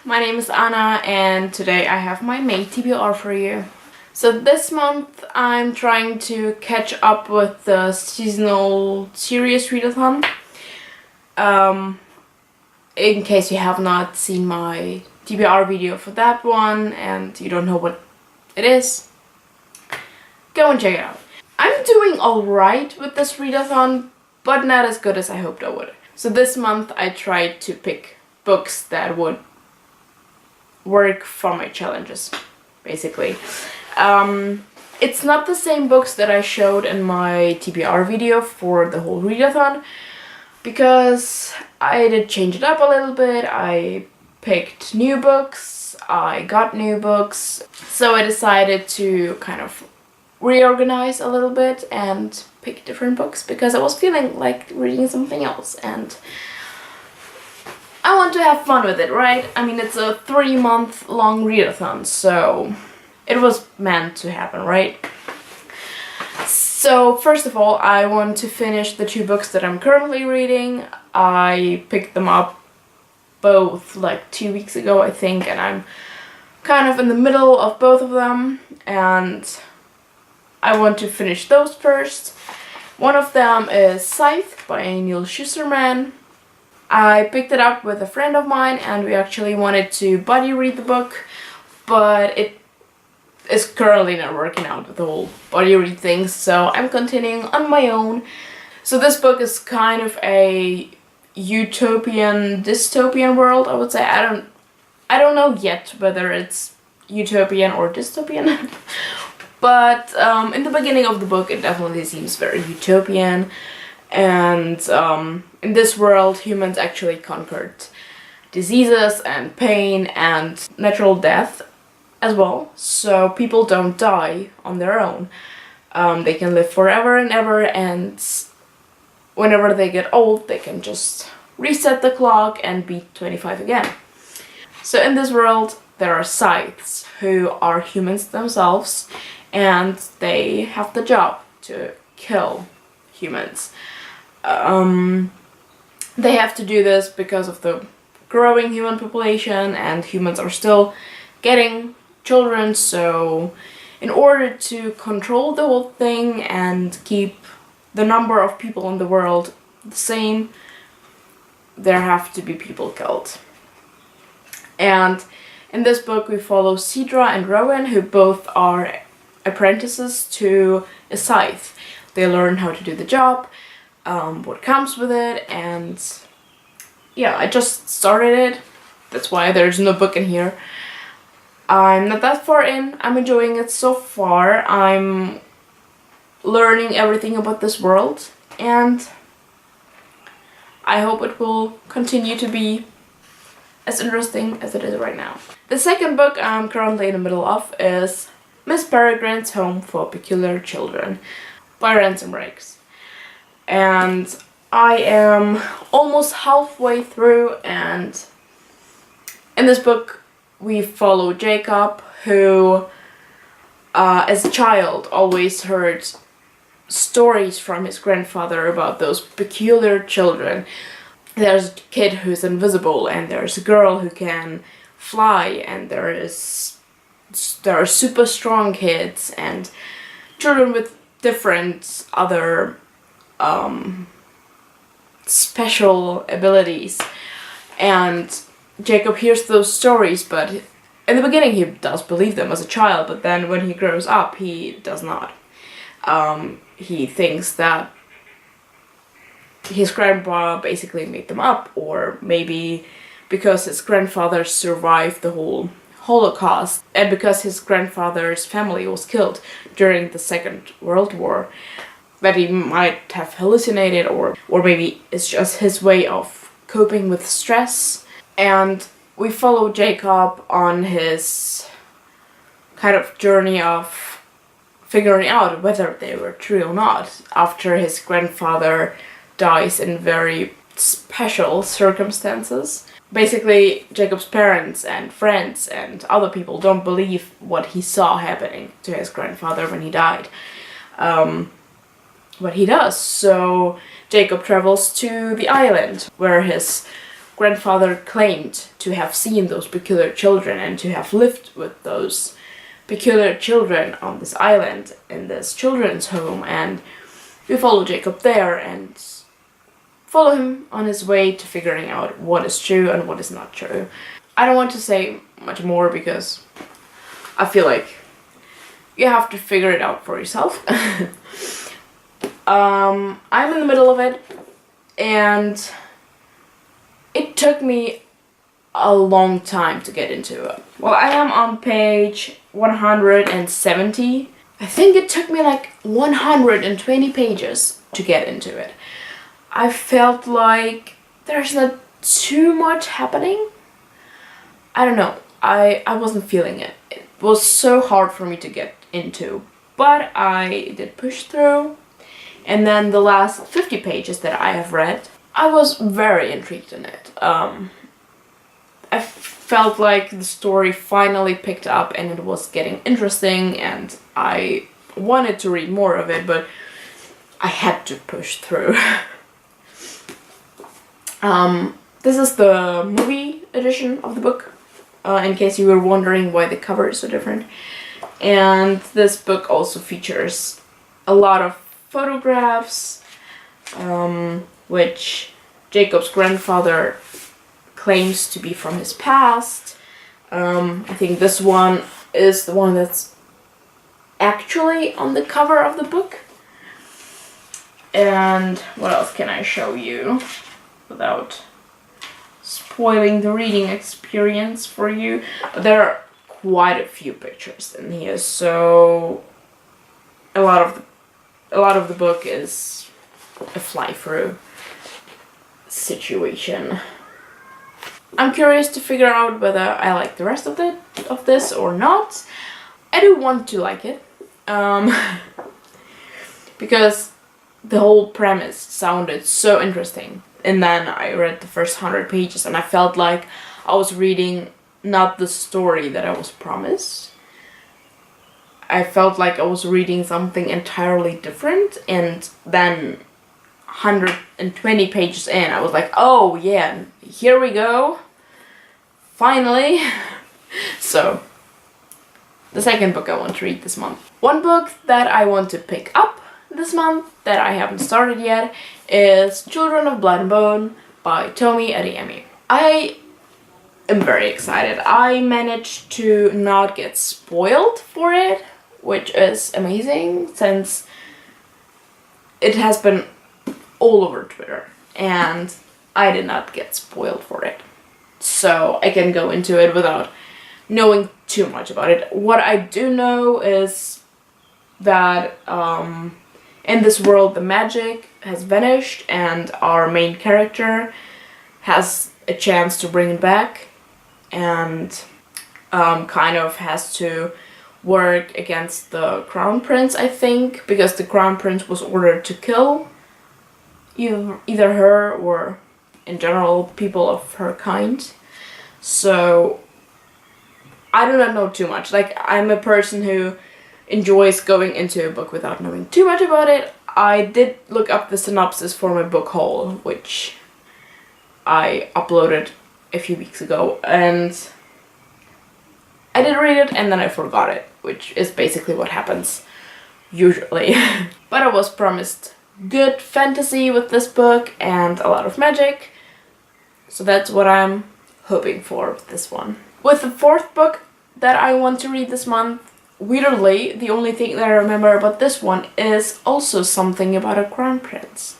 my name is Anna and today I have my May TBR for you. So this month I'm trying to catch up with the Seasonal Series Readathon. In case you have not seen my TBR video for that one and you don't know what it is, go and check it out. I'm doing alright with this readathon, but not as good as I hoped I would. So this month I tried to pick books that would work for my challenges, basically. It's not the same books that I showed in my TBR video for the whole readathon, because I did change it up a little bit. I picked new books, I got new books, so I decided to kind of reorganize a little bit and pick different books because I was feeling like reading something else and I want to have fun with it, right? I mean, it's a 3-month long readathon, so it was meant to happen, right? So first of all, I want to finish the 2 books that I'm currently reading. I picked them up both like 2 weeks ago, I think, and I'm kind of in the middle of both of them, and I want to finish those first. One of them is Scythe by Neil Schusterman. I picked it up with a friend of mine and we actually wanted to buddy read the book, but it is currently not working out with the whole buddy read thing, so I'm continuing on my own. So this book is kind of a utopian, dystopian world, I would say. I don't know yet whether it's utopian or dystopian. But in the beginning of the book it definitely seems very utopian, and in this world humans actually conquered diseases and pain and natural death as well, so people don't die on their own. They can live forever and ever, and whenever they get old they can just reset the clock and be 25 again. So in this world there are Scythes, who are humans themselves, and they have the job to kill humans. They have to do this because of the growing human population, and humans are still getting children, so in order to control the whole thing and keep the number of people in the world the same, there have to be people killed. And in this book we follow Cedra and Rowan, who both are apprentices to a Scythe. They learn how to do the job, what comes with it, and yeah, I just started it. That's why there's no book in here. I'm not that far in. I'm enjoying it so far. I'm learning everything about this world, and I hope it will continue to be as interesting as it is right now. The second book I'm currently in the middle of is Miss Peregrine's Home for Peculiar Children by Ransom Rakes. And I am almost halfway through, and in this book we follow Jacob, who as a child always heard stories from his grandfather about those peculiar children. There's a kid who's invisible, and there's a girl who can fly, and there are super strong kids and children with different other special abilities. And Jacob hears those stories, but in the beginning he does believe them as a child, but then when he grows up he does not. He thinks that his grandpa basically made them up, or maybe because his grandfather survived the whole Holocaust, and because his grandfather's family was killed during the Second World War, that he might have hallucinated, or maybe it's just his way of coping with stress. And we follow Jacob on his kind of journey of figuring out whether they were true or not, after his grandfather dies in very special circumstances. Basically, Jacob's parents and friends and other people don't believe what he saw happening to his grandfather when he died. But he does, so Jacob travels to the island where his grandfather claimed to have seen those peculiar children and to have lived with those peculiar children on this island in this children's home, and we follow Jacob there and follow him on his way to figuring out what is true and what is not true. I don't want to say much more because I feel like you have to figure it out for yourself. I'm in the middle of it, and it took me a long time to get into it. Well, I am on page 170. I think it took me like 120 pages to get into it. I felt like there's not too much happening. I don't know. I wasn't feeling it. It was so hard for me to get into, but I did push through. And then the last 50 pages that I have read, I was very intrigued in it. I felt like the story finally picked up and it was getting interesting, and I wanted to read more of it, but I had to push through. This is the movie edition of the book, in case you were wondering why the cover is so different. And this book also features a lot of photographs, which Jacob's grandfather claims to be from his past. I think this one is the one that's actually on the cover of the book. And what else can I show you without spoiling the reading experience for you? There are quite a few pictures in here, so a lot of the book is a fly-through situation. I'm curious to figure out whether I like the rest of this or not. I do want to like it, because the whole premise sounded so interesting. And then I read the first 100 pages and I felt like I was reading not the story that I was promised. I felt like I was reading something entirely different, and then 120 pages in, I was like, oh yeah, here we go. Finally. So, the second book I want to read this month. One book that I want to pick up this month that I haven't started yet is Children of Blood and Bone by Tomi Adeyemi. I am very excited. I managed to not get spoiled for it, which is amazing since it has been all over Twitter and I did not get spoiled for it. So I can go into it without knowing too much about it. What I do know is that in this world the magic has vanished and our main character has a chance to bring it back, and kind of has to work against the crown prince, I think, because the crown prince was ordered to kill either her or in general people of her kind. So I do not know too much. Like, I'm a person who enjoys going into a book without knowing too much about it. I did look up the synopsis for my book haul, which I uploaded a few weeks ago, and I did read it and then I forgot it, which is basically what happens usually. But I was promised good fantasy with this book and a lot of magic, so that's what I'm hoping for with this one. With the fourth book that I want to read this month, weirdly, the only thing that I remember about this one is also something about a crown prince.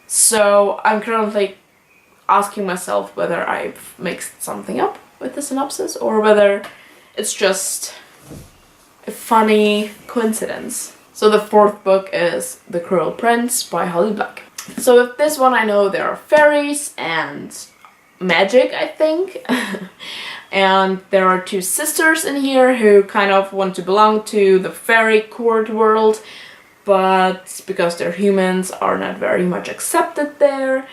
So I'm currently asking myself whether I've mixed something up with the synopsis or whether it's just a funny coincidence. So the fourth book is The Cruel Prince by Holly Black. So with this one I know there are fairies and magic, I think. And there are two sisters in here who kind of want to belong to the fairy court world, but because they're humans are not very much accepted there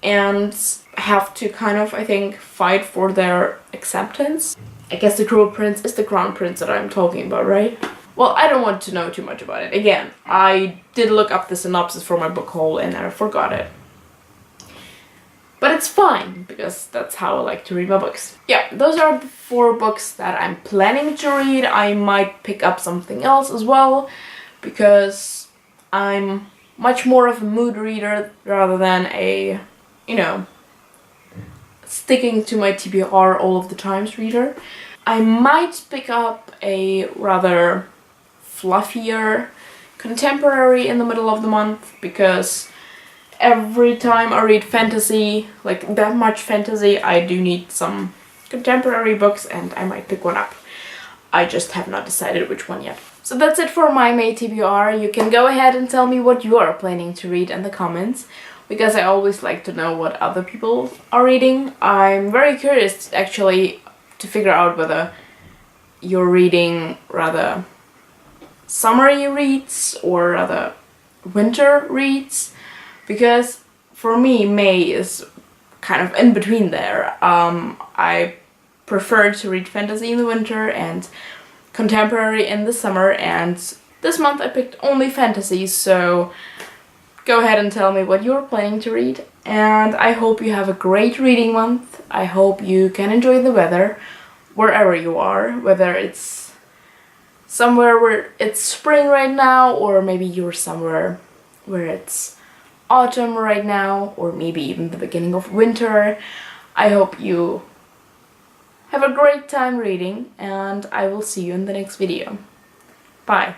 and have to kind of, I think, fight for their acceptance. I guess the Cruel Prince is the crown prince that I'm talking about, right? Well, I don't want to know too much about it. Again, I did look up the synopsis for my book haul and I forgot it. But it's fine, because that's how I like to read my books. Yeah, those are the 4 books that I'm planning to read. I might pick up something else as well, because I'm much more of a mood reader rather than a, you know, sticking to my TBR all of the times reader. I might pick up a rather fluffier contemporary in the middle of the month, because every time I read fantasy, like that much fantasy, I do need some contemporary books, and I might pick one up. I just have not decided which one yet. So that's it for my May TBR. You can go ahead and tell me what you are planning to read in the comments, because I always like to know what other people are reading. I'm very curious actually to figure out whether you're reading rather summery reads or rather winter reads, because for me May is kind of in between there. I prefer to read fantasy in the winter and contemporary in the summer, and this month I picked only fantasy, so go ahead and tell me what you're planning to read. And I hope you have a great reading month. I hope you can enjoy the weather wherever you are, whether it's somewhere where it's spring right now, or maybe you're somewhere where it's autumn right now, or maybe even the beginning of winter. I hope you have a great time reading, and I will see you in the next video. Bye!